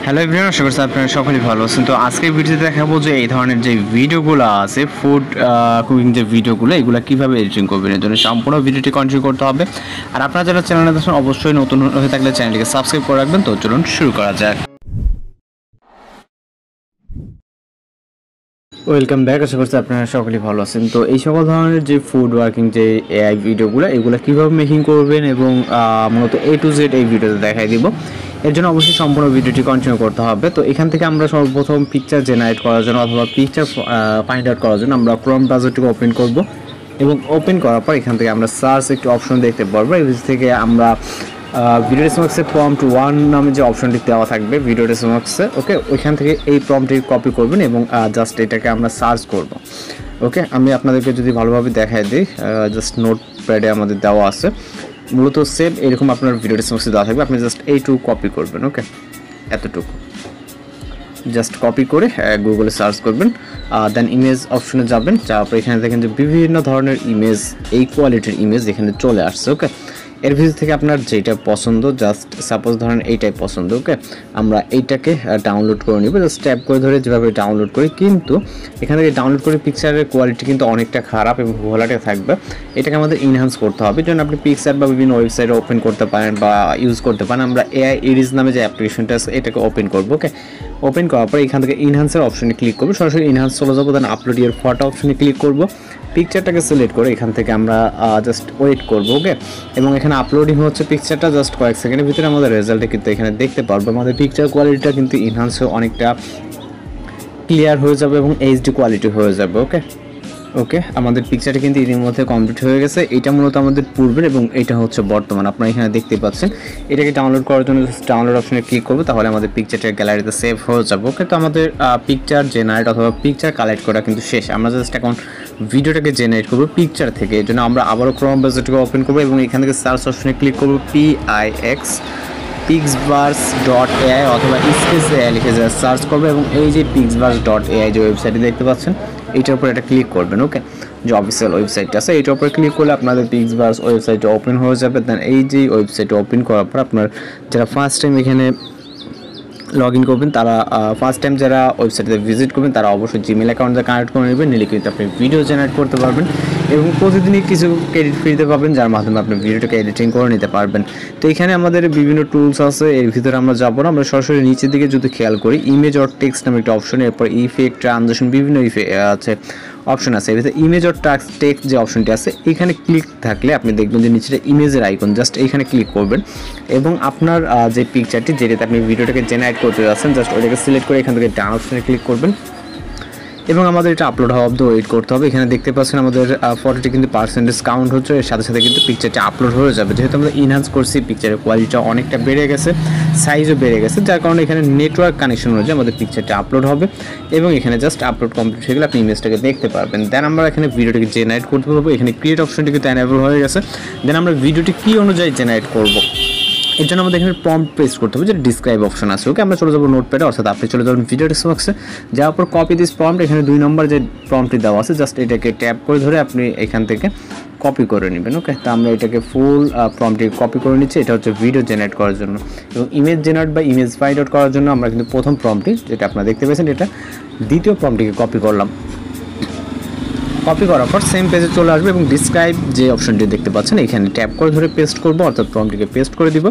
Hello everyone, আশা করছি আপনারা সকলেই ভালো আছেন। তো আজকের ভিডিওতে দেখাবো যে এই ধরনের যে ভিডিওগুলো আছে ফুড কুকিং যে ভিডিওগুলো, এগুলো কীভাবে এডিটিং করবেন। এর জন্য সম্পূর্ণ ভিডিওটি কন্টিনিউ করতে হবে। আর আপনারা যারা চ্যানেলে দেখছেন অবশ্যই নতুন হয়ে থাকলে চ্যানেলটিকে সাবস্ক্রাইব করে রাখবেন। তো চলুন শুরু করা যাক। ওয়েলকাম ব্যাক, আশা করছি আপনারা সকলেই ভালো আছেন। তো এই সকল ধরনের যে ফুড ওয়ার্কিং যে এআই ভিডিওগুলো, এগুলো কীভাবে মেকিং করবেন এবং মূলত A to Z এই ভিডিওতে দেখাই দিব। এর জন্য অবশ্যই সম্পূর্ণ ভিডিওটি কন্টিনিউ করতে হবে। তো এখান থেকে আমরা সর্বপ্রথম পিকচার জেনারেট করার জন্য অথবা পিকচার ফাইন্ড আউট করার জন্য আমরা ক্রোম ব্রাউজারটিকে ওপেন করব এবং ওপেন করার পর এখান থেকে আমরা সার্চ একটি অপশন দেখতে পারবো। এই থেকে আমরা ভিডিও ডেসমার্কসে প্রম্পট 1 নামে যে অপশনটি দেওয়া থাকবে ভিডিও ডেসমার্কসে, ওকে, ওইখান থেকে এই প্রম্পটটি কপি করবেন এবং জাস্ট এটাকে আমরা সার্চ করব। ওকে, আমি আপনাদেরকে যদি ভালোভাবে দেখাই দিই, জাস্ট নোট প্যাডে আমাদের দেওয়া আছে মূলত সেভ, এরকম আপনার ভিডিও ডেসমার্কসে দেওয়া থাকবে। আপনি জাস্ট এইটুকু কপি করবেন, ওকে, এতটুকু জাস্ট কপি করে গুগলে সার্চ করবেন, দেন ইমেজ অপশনে যাবেন। তারপর এখানে দেখেন যে বিভিন্ন ধরনের ইমেজ, এই কোয়ালিটির ইমেজ এখানে চলে আসছে। ওকে, এর ভিতর থেকে আপনার যেটা পছন্দ, জাস্ট সাপোজ ধরেন এইটাই পছন্দ, ওকে, আমরা এইটাকে ডাউনলোড করে নিব। জাস্ট ট্যাপ করে ধরে যেভাবে ডাউনলোড করি, কিন্তু এখান থেকে ডাউনলোড করে পিকচারের কোয়ালিটি কিন্তু অনেকটা খারাপ এবং ঘোলাটে থাকবে। এটাকে আমাদের ইনহ্যান্স করতে হবে। যেন আপনি পিকচার বা বিভিন্ন ওয়েবসাইটে ওপেন করতে পারেন বা ইউজ করতে পারেন। আমরা এআই এডিজ নামে যে অ্যাপ্লিকেশনটা আছে এটাকে ওপেন করবো। ওকে, ওপেন করার পর এখান থেকে ইনহ্যান্সের অপশনে ক্লিক করবো, সরাসরি ইনহ্যান্স চলে যাবো। দেন আপলোড ইয়ার ফটো অপশনে ক্লিক করবো, পিকচারটাকে সিলেক্ট করে এখান থেকে আমরা জাস্ট ওয়েট করবো। ওকে, এবং এখানে আপলোডিং হচ্ছে পিকচারটা, জাস্ট কয়েক সেকেন্ডের ভিতরে আমাদের রেজাল্টে কিন্তু এখানে দেখতে পারবো। আমাদের পিকচার কোয়ালিটিটা কিন্তু ইনহ্যান্স হয়ে অনেকটা ক্লিয়ার হয়ে যাবে এবং এইচডি কোয়ালিটি হয়ে যাবে। ওকে, আমাদের পিকচারটা কিন্তু এর মধ্যে কমপ্লিট হয়ে গেছে। এটা মূলত আমাদের পূর্বের এবং এটা হচ্ছে বর্তমান, আপনারা এখানে দেখতে পাচ্ছেন। এটাকে ডাউনলোড করার জন্য ডাউনলোড অপশনে ক্লিক করবো, তাহলে আমাদের পিকচারটা গ্যালারিতে সেভ হয়ে যাবে। ওকে, তো আমাদের পিকচার জেনারেট অথবা পিকচার কালেক্ট করা কিন্তু শেষ। আমরা জাস্ট এখন ভিডিওটাকে জেনারেট করবো পিকচার থেকে। এর জন্য আমরা আবারও ক্রোম ব্রাউজারটাকে ওপেন করবো এবং এখান থেকে সার্চ অপশনে ক্লিক করবো, pixverse.ai অথবা স্পেস এআই লিখে সার্চ করবো এবং এই যে pixverse.ai যে ওয়েবসাইটে দেখতে পাচ্ছেন এইটার উপর এটা ক্লিক করবেন। ওকে, যে অফিসিয়াল ওয়েবসাইটটা আছে এইটার উপরে ক্লিক করলে আপনাদের পিক্সভার্স ওয়েবসাইটটা ওপেন হয়ে যাবে। দেন এই যে ওয়েবসাইটটা ওপেন করার পর আপনার যারা ফার্স্ট টাইম এখানে লগ ইন করবেন, তারা ফার্স্ট টাইম যারা ওয়েবসাইটে ভিজিট করবেন তারা অবশ্যই জিমেল অ্যাকাউন্টে কানেক্ট করে নেবেন, নিলে কিন্তু আপনি ভিডিও জেনারেট করতে পারবেন এবং প্রতিদিনই কিছু ক্রেডিট ফ্রিতে পাবেন, যার মাধ্যমে আপনি ভিডিওটাকে এডিটিং করে নিতে পারবেন। তো এখানে আমাদের বিভিন্ন টুলস আছে, এর ভিতরে আমরা যাবো না, আমরা সরাসরি নিচের দিকে যদি খেয়াল করি ইমেজ অর টেক্সট নামে একটা অপশন, এরপর ইফেক্ট, ট্রানজিশন, বিভিন্ন আছে অপশন আছে। এর ভিতরে ইমেজ অর টেক্সট যে অপশনটি আছে এখানে ক্লিক থাকলে আপনি দেখবেন যে নিচে ইমেজের আইকন, জাস্ট এইখানে ক্লিক করবেন এবং আপনার যে পিকচারটি যেটাতে আপনি ভিডিওটাকে জেনারেট করতে যাচ্ছেন জাস্ট ওইটাকে সিলেক্ট করে এখান থেকে ডান অপশনে ক্লিক করবেন এবং আমাদের এটা আপলোড হওয়া অবধি ওয়েট করতে হবে। এখানে দেখতে পাচ্ছেন আমাদের ফটোটি কিন্তু পার্সেন্টেজ কাউন্ট হচ্ছে, এর সাথে সাথে কিন্তু পিকচারটা আপলোড হয়ে যাবে। যেহেতু আমরা ইনহ্যান্স করছি, পিকচারের কোয়ালিটিটা অনেকটা বেড়ে গেছে, সাইজও বেড়ে গেছে, যার কারণে এখানে নেটওয়ার্ক কানেকশন অনুযায়ী আমাদের পিকচারটা আপলোড হবে এবং এখানে জাস্ট আপলোড কমপ্লিট হয়ে গেলে আপনি ইমেজটাকে দেখতে পারবেন। দেন আমরা এখানে ভিডিওটিকে জেনারেট করতে পারবো, এখানে ক্রিয়েট অপশনটি কিন্তু অ্যানেবল হয়ে গেছে। দেন আমরা ভিডিওটি কী অনুযায়ী জেনারেট করবো এর জন্য আমাদের এখানে প্রম্পট পেস্ট করতে হবে, যেটা ডিসক্রাইব অপশন আছে। ওকে, আমরা চলে যাবো নোটপ্যাডে, অর্থাৎ আপনি চলে যাবেন ভিডিও ডেসক্রিপশনে, যাওয়ার পর কপি দিস প্রম্পট, এখানে 2 নম্বর যে প্রম্পটটি দেওয়া আছে জাস্ট এটাকে ট্যাপ করে ধরে আপনি এখান থেকে কপি করে নেবেন। ওকে, তো আমরা এটাকে ফুল প্রম্পটটি কপি করে নিচ্ছি। এটা হচ্ছে ভিডিও জেনারেট করার জন্য এবং ইমেজ জেনারেট বা ইমেজ ফাইন্ড আউট করার জন্য আমরা কিন্তু প্রথম প্রম্পটটি যেটা আপনারা দেখতে পেয়েছেন এটা দ্বিতীয় প্রম্পটটিকে কপি করলাম। কপি করার পর সেম পেজে চলে আসবে এবং ডিসক্রাইব যে অপশনটি দেখতে পাচ্ছেন এখানে ট্যাপ করে ধরে পেস্ট করব, অর্থাৎ প্রম্পটটিকে পেস্ট করে দিব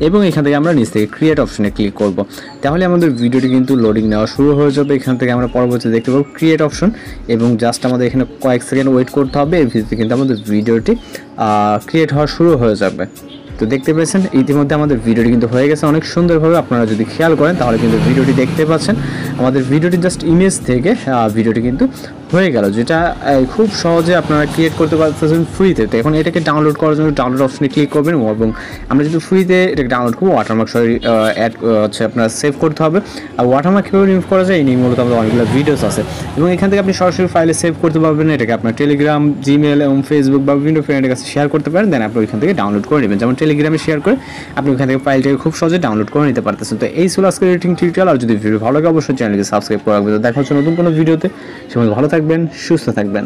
এবং এখান থেকে আমরা নিচ থেকে ক্রিয়েট অপশনে ক্লিক করব। তাহলে আমাদের ভিডিওটি কিন্তু লোডিং নেওয়া শুরু হয়ে যাবে। এখান থেকে আমরা পরবর্তীতে দেখতে পাবো ক্রিয়েট অপশন এবং জাস্ট আমাদের এখানে কয়েক সেকেন্ড ওয়েট করতে হবে। এর ভিতরে কিন্তু আমাদের ভিডিওটি ক্রিয়েট হওয়া শুরু হয়ে যাবে। তো দেখতে পেয়েছেন ইতিমধ্যে আমাদের ভিডিওটি কিন্তু হয়ে গেছে অনেক সুন্দরভাবে। আপনারা যদি খেয়াল করেন তাহলে কিন্তু ভিডিওটি দেখতে পাচ্ছেন আমাদের ভিডিওটি জাস্ট ইমেজ থেকে ভিডিওটি কিন্তু হয়ে গেল, যেটা খুব সহজে আপনারা ক্রিয়েট করতে পারতেছেন ফ্রিতে। তো এখন এটাকে ডাউনলোড করার জন্য ডাউনলোড অপশনে ক্লিক করবেন এবং আমরা যদি ফ্রিতে এটাকে ডাউনলোড করবো ওয়াটারমার্ক অ্যাড হচ্ছে আপনার সেভ করতে হবে। আর ওয়াটারমার্ক কীভাবে রিমুভ করা যায় এই নিয়ে মূলত আমাদের অনেকগুলো ভিডিওস আছে এবং এখান থেকে আপনি সরাসরি ফাইলে সেভ করতে পারবেন। এটাকে আপনার টেলিগ্রাম, জিমেল এবং ফেসবুক বা বিভিন্ন ফ্রেন্ডের কাছে শেয়ার করতে পারেন। দেন আপনি ওইখান থেকে ডাউনলোড করে নেবেন, যেমন টেলিগ্রামে শেয়ার করে আপনি ওখান থেকে ফাইলটাকে খুব সহজে ডাউনলোড করে নিতে পারতেছেন। তো এই ছিল আজকের এডিটিং টিউটোরিয়াল। আর যদি ভিডিও ভালো লাগে অবশ্যই চ্যানেলকে সাবস্ক্রাইব করে রাখবেন। দেখা হচ্ছে নতুন কোনো ভিডিওতে। সবাই ভালো থাকবেন, সুস্থ থাকবেন।